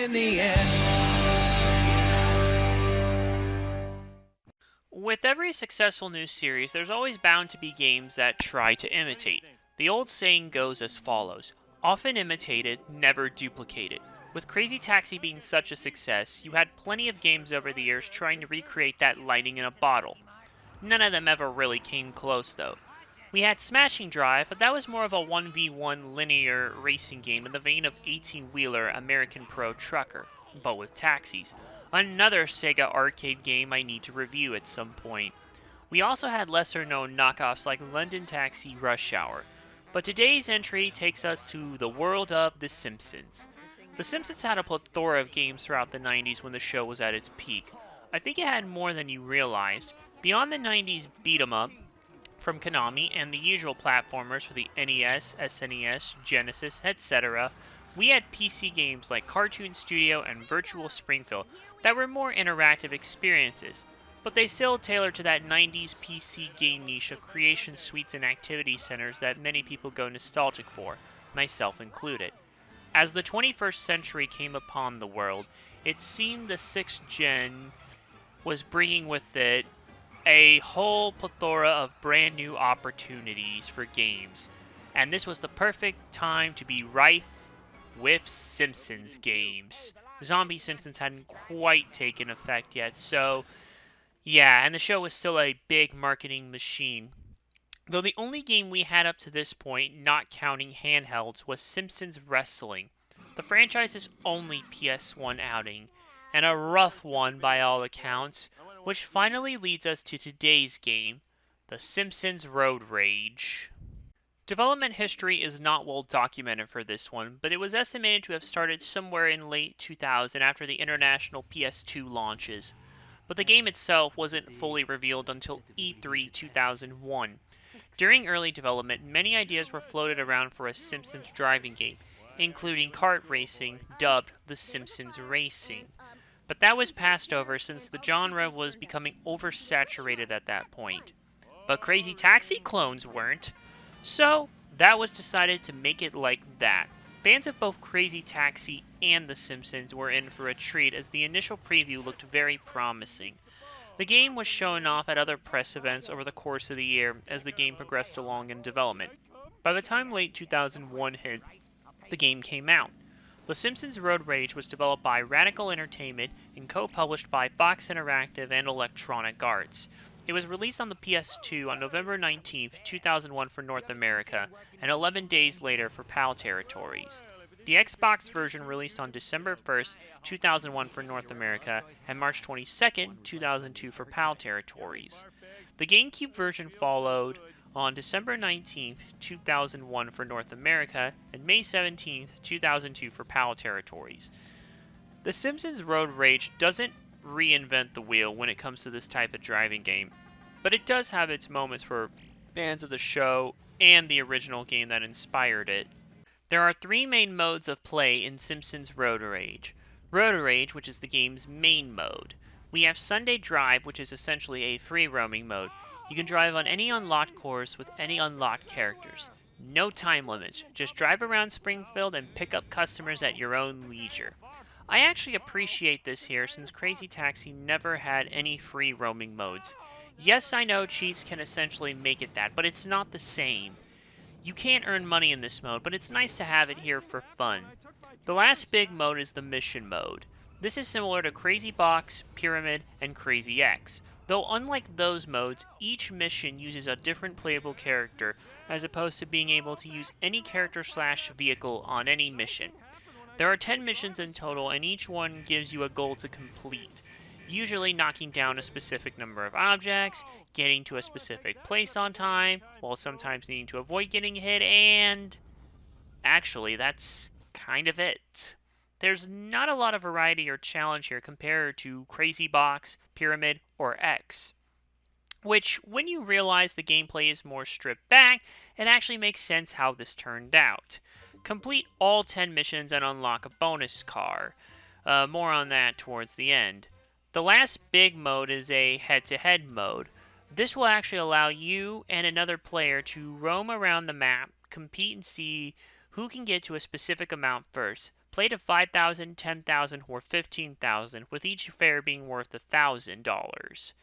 in the end. With every successful new series, there's always bound to be games that try to imitate. The old saying goes as follows: often imitated, never duplicated. With Crazy Taxi being such a success, you had plenty of games over the years trying to recreate that lightning in a bottle. None of them ever really came close, though. We had Smashing Drive, but that was more of a 1v1 linear racing game in the vein of 18-wheeler American Pro Trucker, but with taxis. Another Sega arcade game I need to review at some point. We also had lesser known knockoffs like London Taxi Rush Hour. But today's entry takes us to the world of The Simpsons. The Simpsons had a plethora of games throughout the 90s when the show was at its peak. I think it had more than you realized. Beyond the 90s beat 'em up from Konami and the usual platformers for the NES, SNES, Genesis, etc., we had PC games like Cartoon Studio and Virtual Springfield that were more interactive experiences, but they still tailored to that 90s PC game niche of creation suites and activity centers that many people go nostalgic for, myself included. As the 21st century came upon the world, it seemed the 6th gen was bringing with it a whole plethora of brand new opportunities for games, and this was the perfect time to be rife with Simpsons games. Zombie Simpsons hadn't quite taken effect yet, so yeah, and the show was still a big marketing machine. Though the only game we had up to this point, not counting handhelds, was Simpsons Wrestling, the franchise's only PS1 outing, and a rough one by all accounts, which finally leads us to today's game, The Simpsons Road Rage. Development history is not well documented for this one, but it was estimated to have started somewhere in late 2000 after the international PS2 launches. But the game itself wasn't fully revealed until E3 2001. During early development, many ideas were floated around for a Simpsons driving game, including kart racing, dubbed The Simpsons Racing. But that was passed over since the genre was becoming oversaturated at that point. But Crazy Taxi clones weren't. So, that was decided to make it like that. Fans of both Crazy Taxi and The Simpsons were in for a treat as the initial preview looked very promising. The game was shown off at other press events over the course of the year as the game progressed along in development. By the time late 2001 hit, the game came out. The Simpsons Road Rage was developed by Radical Entertainment and co-published by Fox Interactive and Electronic Arts. It was released on the PS2 on November 19, 2001 for North America, and 11 days later for PAL territories. The Xbox version released on December 1st, 2001 for North America, and March 22nd, 2002 for PAL territories. The GameCube version followed on December 19th, 2001 for North America, and May 17th, 2002 for PAL territories. The Simpsons Road Rage doesn't reinvent the wheel when it comes to this type of driving game, but it does have its moments for fans of the show and the original game that inspired it. There are three main modes of play in Simpsons Road Rage. Road Rage, which is the game's main mode. We have Sunday Drive, which is essentially a free roaming mode. You can drive on any unlocked course with any unlocked characters. No time limits, just drive around Springfield and pick up customers at your own leisure. I actually appreciate this here since Crazy Taxi never had any free roaming modes. Yes, I know cheats can essentially make it that, but it's not the same. You can't earn money in this mode, but it's nice to have it here for fun. The last big mode is the mission mode. This is similar to Crazy Box, Pyramid, and Crazy X. Though unlike those modes, each mission uses a different playable character, as opposed to being able to use any character/vehicle on any mission. There are 10 missions in total, and each one gives you a goal to complete. Usually knocking down a specific number of objects, getting to a specific place on time, while sometimes needing to avoid getting hit, and actually, that's kind of it. There's not a lot of variety or challenge here compared to Crazy Box, Pyramid, or X. Which, when you realize the gameplay is more stripped back, it actually makes sense how this turned out. Complete all 10 missions and unlock a bonus car. More on that towards the end. The last big mode is a head-to-head mode. This will actually allow you and another player to roam around the map, compete and see who can get to a specific amount first. Play to 5,000, 10,000, or 15,000, with each fare being worth $1,000.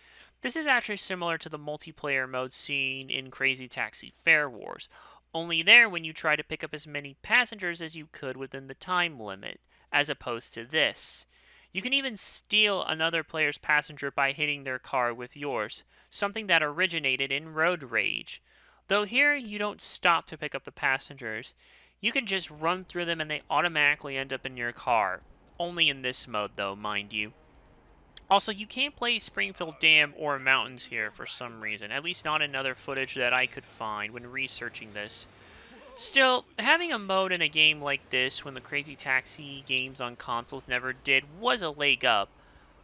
This is actually similar to the multiplayer mode seen in Crazy Taxi Fare Wars, only there when you try to pick up as many passengers as you could within the time limit, as opposed to this. You can even steal another player's passenger by hitting their car with yours, something that originated in Road Rage. Though here you don't stop to pick up the passengers, you can just run through them and they automatically end up in your car. Only in this mode though, mind you. Also, you can't play Springfield Dam or Mountains here for some reason, at least not in other footage that I could find when researching this. Still, having a mode in a game like this when the Crazy Taxi games on consoles never did was a leg up.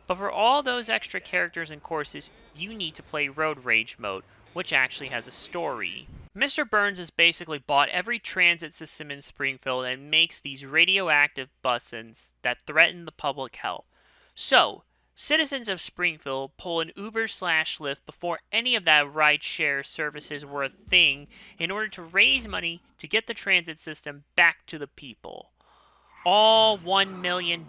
But for all those extra characters and courses, you need to play Road Rage mode, which actually has a story. Mr. Burns has basically bought every transit system in Springfield and makes these radioactive buses that threaten the public health. So, citizens of Springfield pull an Uber/Lyft before any of that rideshare services were a thing in order to raise money to get the transit system back to the people. All $1 million.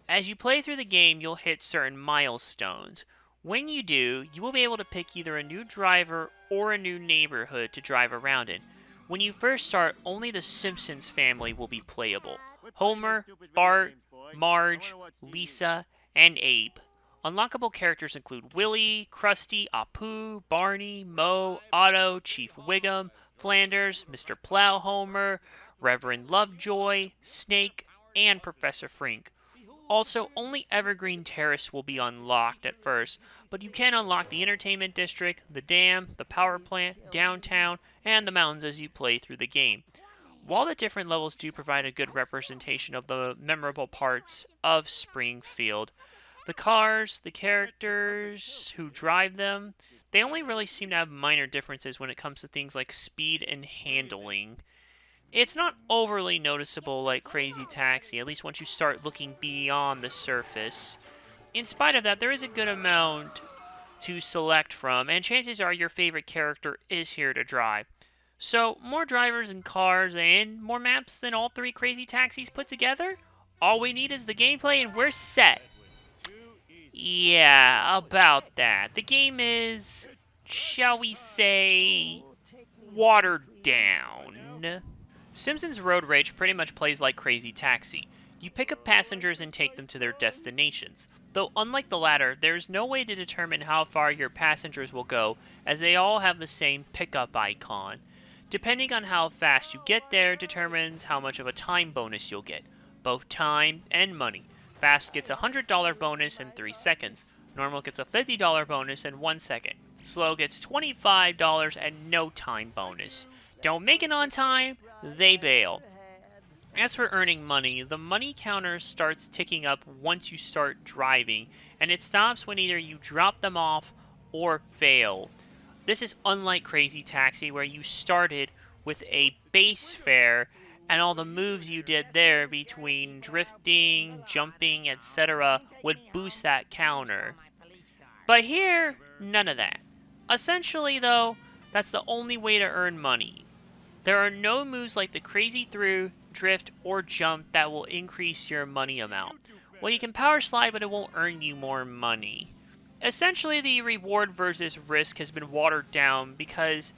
As you play through the game, you'll hit certain milestones. When you do, you will be able to pick either a new driver or a new neighborhood to drive around in. When you first start, only the Simpsons family will be playable. Homer, Bart, Marge, Lisa, and Abe. Unlockable characters include Willie, Krusty, Apu, Barney, Moe, Otto, Chief Wiggum, Flanders, Mr. Plowhomer, Reverend Lovejoy, Snake, and Professor Frink. Also, only Evergreen Terrace will be unlocked at first, but you can unlock the Entertainment District, the Dam, the Power Plant, Downtown, and the mountains as you play through the game. While the different levels do provide a good representation of the memorable parts of Springfield, the cars, the characters who drive them, they only really seem to have minor differences when it comes to things like speed and handling. It's not overly noticeable like Crazy Taxi, at least once you start looking beyond the surface. In spite of that, there is a good amount to select from, and chances are your favorite character is here to drive. So, more drivers and cars and more maps than all three Crazy Taxis put together? All we need is the gameplay and we're set. Yeah, about that. The game is, shall we say, watered down. Simpsons Road Rage pretty much plays like Crazy Taxi. You pick up passengers and take them to their destinations. Though unlike the latter, there is no way to determine how far your passengers will go, as they all have the same pickup icon. Depending on how fast you get there determines how much of a time bonus you'll get, both time and money. Fast gets a $100 bonus in 3 seconds. Normal gets a $50 bonus in 1 second. Slow gets $25 and no time bonus. Don't make it on time, they bail. As for earning money, the money counter starts ticking up once you start driving, and it stops when either you drop them off or fail. This is unlike Crazy Taxi, where you started with a base fare, and all the moves you did there between drifting, jumping, etc. would boost that counter. But here, none of that. Essentially, though, that's the only way to earn money. There are no moves like the Crazy Through, Drift, or Jump that will increase your money amount. Well, you can power slide, but it won't earn you more money. Essentially, the reward versus risk has been watered down because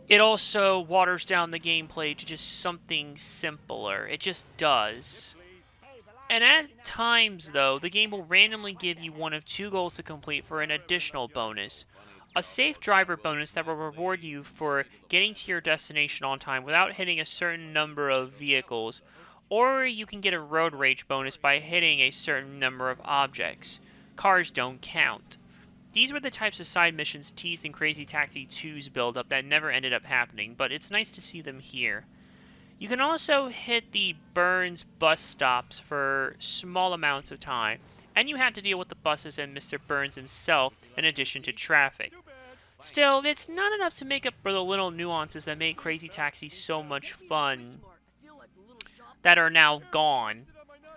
it also waters down the gameplay to just something simpler. It just does. And at times, though, the game will randomly give you one of 2 goals to complete for an additional bonus. A safe driver bonus that will reward you for getting to your destination on time without hitting a certain number of vehicles, or you can get a road rage bonus by hitting a certain number of objects. Cars don't count. These were the types of side missions teased in Crazy Taxi 2's build-up that never ended up happening, but it's nice to see them here. You can also hit the Burns bus stops for small amounts of time, and you have to deal with the buses and Mr. Burns himself in addition to traffic. Still, it's not enough to make up for the little nuances that made Crazy Taxi so much fun that are now gone.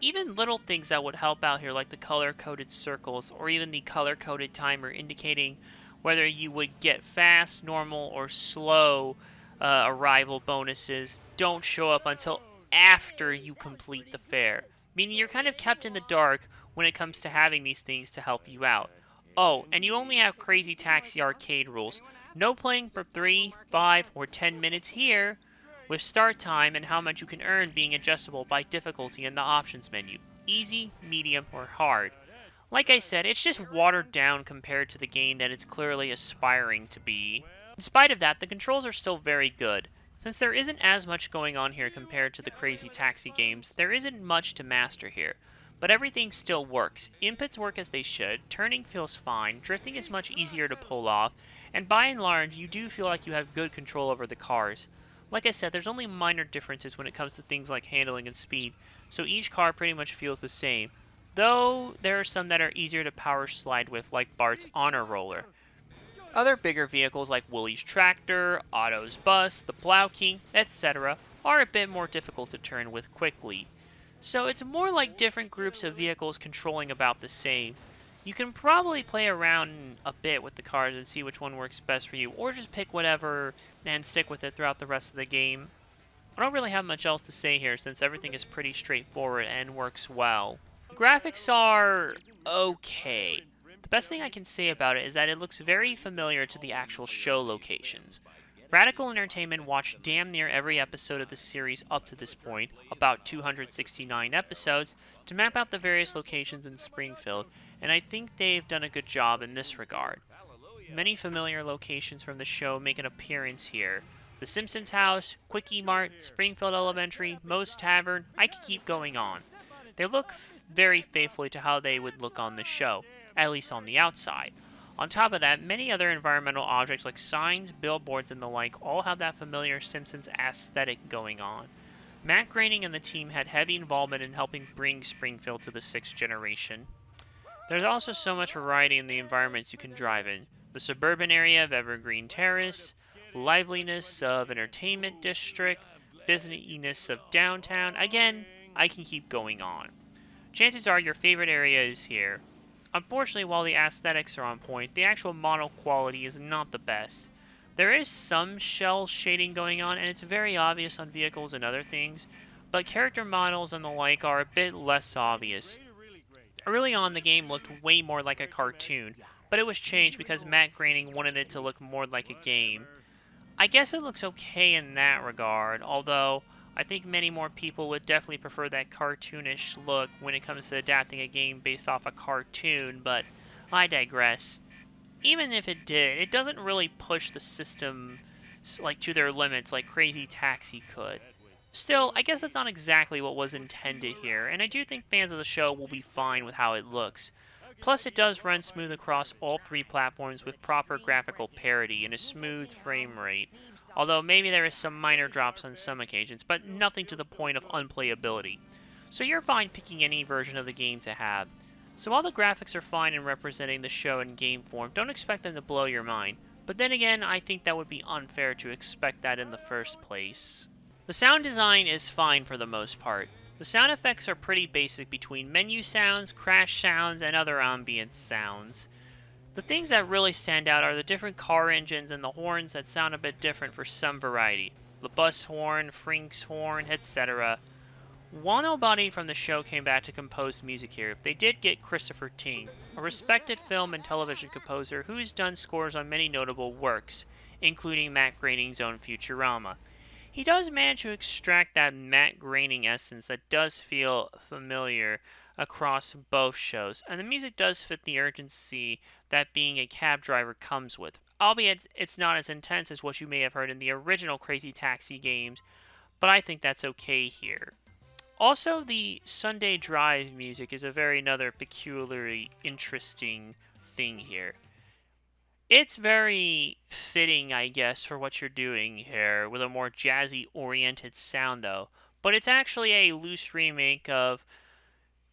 Even little things that would help out here, like the color-coded circles, or even the color-coded timer indicating whether you would get fast, normal, or slow arrival bonuses don't show up until after you complete the fair, meaning you're kind of kept in the dark when it comes to having these things to help you out. Oh, and you only have Crazy Taxi arcade rules. No playing for 3, 5, or 10 minutes here, with start time and how much you can earn being adjustable by difficulty in the options menu. Easy, medium, or hard. Like I said, it's just watered down compared to the game that it's clearly aspiring to be. In spite of that, the controls are still very good. Since there isn't as much going on here compared to the Crazy Taxi games, there isn't much to master here. But everything still works. Inputs work as they should, turning feels fine, drifting is much easier to pull off, and by and large, you do feel like you have good control over the cars. Like I said, there's only minor differences when it comes to things like handling and speed, so each car pretty much feels the same. Though there are some that are easier to power slide with, like Bart's Honor Roller. Other bigger vehicles like Willie's Tractor, Otto's Bus, the Plow King, etc. are a bit more difficult to turn with quickly. So it's more like different groups of vehicles controlling about the same. You can probably play around a bit with the cars and see which one works best for you, or just pick whatever and stick with it throughout the rest of the game. I don't really have much else to say here since everything is pretty straightforward and works well. The graphics are okay. The best thing I can say about it is that it looks very familiar to the actual show locations. Radical Entertainment watched damn near every episode of the series up to this point, about 269 episodes, to map out the various locations in Springfield, and I think they've done a good job in this regard. Many familiar locations from the show make an appearance here. The Simpsons house, Quickie Mart, Springfield Elementary, Moe's Tavern, I could keep going on. They look very faithfully to how they would look on the show, at least on the outside. On top of that, many other environmental objects like signs, billboards, and the like all have that familiar Simpsons aesthetic going on. Matt Groening and the team had heavy involvement in helping bring Springfield to the 6th generation. There's also so much variety in the environments you can drive in. The suburban area of Evergreen Terrace, liveliness of Entertainment District, businessiness of downtown. Again, I can keep going on. Chances are your favorite area is here. Unfortunately, while the aesthetics are on point, the actual model quality is not the best. There is some shell shading going on, and it's very obvious on vehicles and other things, but character models and the like are a bit less obvious. Early on, the game looked way more like a cartoon, but it was changed because Matt Groening wanted it to look more like a game. I guess it looks okay in that regard, although I think many more people would definitely prefer that cartoonish look when it comes to adapting a game based off a cartoon, but I digress. Even if it did, it doesn't really push the system like to their limits like Crazy Taxi could. Still, I guess that's not exactly what was intended here, and I do think fans of the show will be fine with how it looks. Plus, it does run smooth across all 3 platforms with proper graphical parity and a smooth frame rate, although maybe there is some minor drops on some occasions, but nothing to the point of unplayability. So you're fine picking any version of the game to have. So while the graphics are fine in representing the show in game form, don't expect them to blow your mind. But then again, I think that would be unfair to expect that in the first place. The sound design is fine for the most part. The sound effects are pretty basic between menu sounds, crash sounds, and other ambient sounds. The things that really stand out are the different car engines and the horns that sound a bit different for some variety. The bus horn, Frink's horn, etc. Nobody from the show came back to compose music here. They did get Christopher Ting, a respected film and television composer who's done scores on many notable works, including Matt Groening's own Futurama. He does manage to extract that Matt Groening essence that does feel familiar across both shows, and the music does fit the urgency that being a cab driver comes with, albeit it's not as intense as what you may have heard in the original Crazy Taxi games, but I think that's okay here. Also, the Sunday Drive music is a very another peculiarly interesting thing here. It's very fitting, I guess, for what you're doing here, with a more jazzy-oriented sound, though. But it's actually a loose remake of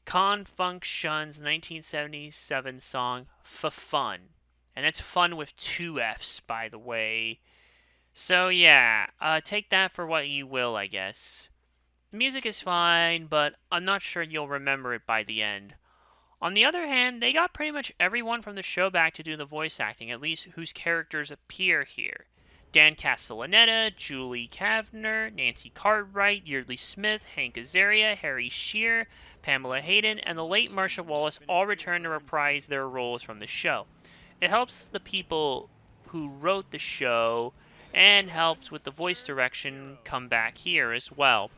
Con Funk Shun's 1977 song, "For Fun." And that's fun with 2 F's, by the way. So yeah, take that for what you will, I guess. The music is fine, but I'm not sure you'll remember it by the end. On the other hand, they got pretty much everyone from the show back to do the voice acting, at least whose characters appear here. Dan Castellaneta, Julie Kavner, Nancy Cartwright, Yeardley Smith, Hank Azaria, Harry Shearer, Pamela Hayden, and the late Marcia Wallace all return to reprise their roles from the show. It helps the people who wrote the show and helps with the voice direction come back here as well.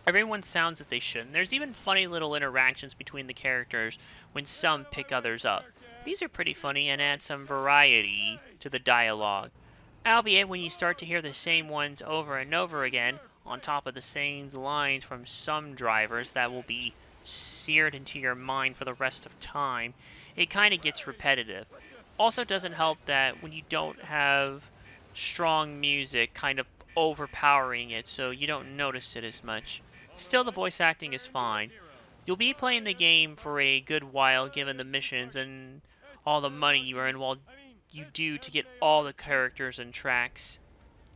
Everyone sounds as they should, and there's even funny little interactions between the characters when some pick others up. These are pretty funny and add some variety to the dialogue. Albeit, when you start to hear the same ones over and over again, on top of the same lines from some drivers that will be seared into your mind for the rest of time, it kind of gets repetitive. Also doesn't help that when you don't have strong music kind of overpowering it, so you don't notice it as much. Still, the voice acting is fine. You'll be playing the game for a good while given the missions and all the money you earn while you do to get all the characters and tracks.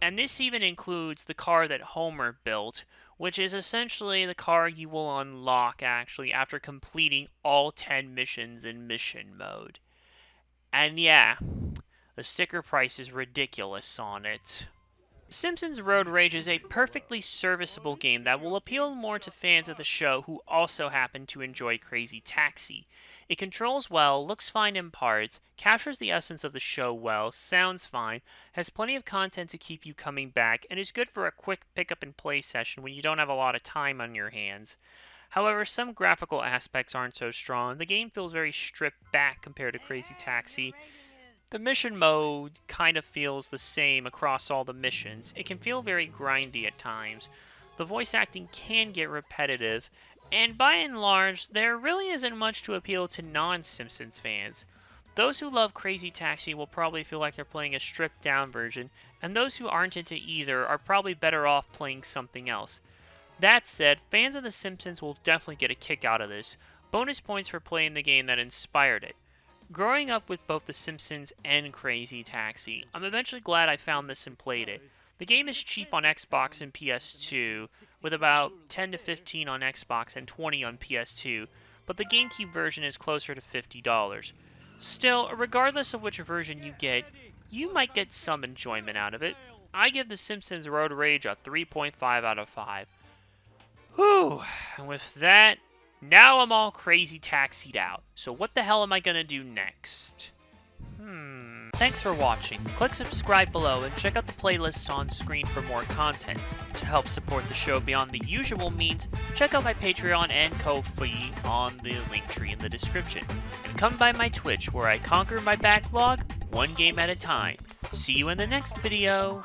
And this even includes the car that Homer built, which is essentially the car you will unlock actually after completing all 10 missions in mission mode. And yeah, the sticker price is ridiculous on it. Simpsons Road Rage is a perfectly serviceable game that will appeal more to fans of the show who also happen to enjoy Crazy Taxi. It controls well, looks fine in parts, captures the essence of the show well, sounds fine, has plenty of content to keep you coming back, and is good for a quick pick-up and play session when you don't have a lot of time on your hands. However, some graphical aspects aren't so strong. The game feels very stripped back compared to Crazy Taxi. The mission mode kind of feels the same across all the missions. It can feel very grindy at times. The voice acting can get repetitive, and by and large, there really isn't much to appeal to non-Simpsons fans. Those who love Crazy Taxi will probably feel like they're playing a stripped-down version, and those who aren't into either are probably better off playing something else. That said, fans of The Simpsons will definitely get a kick out of this. Bonus points for playing the game that inspired it. Growing up with both The Simpsons and Crazy Taxi, I'm eventually glad I found this and played it. The game is cheap on Xbox and PS2, with about 10 to 15 on Xbox and 20 on PS2, but the GameCube version is closer to $50. Still, regardless of which version you get, you might get some enjoyment out of it. I give The Simpsons Road Rage a 3.5 out of 5. Whew, and with that, now I'm all crazy taxied out, so what the hell am I gonna do next? Thanks for watching. Click subscribe below and check out the playlist on screen for more content. To help support the show beyond the usual means, check out my Patreon and Ko-fi on the link tree in the description. And come by my Twitch where I conquer my backlog one game at a time. See you in the next video!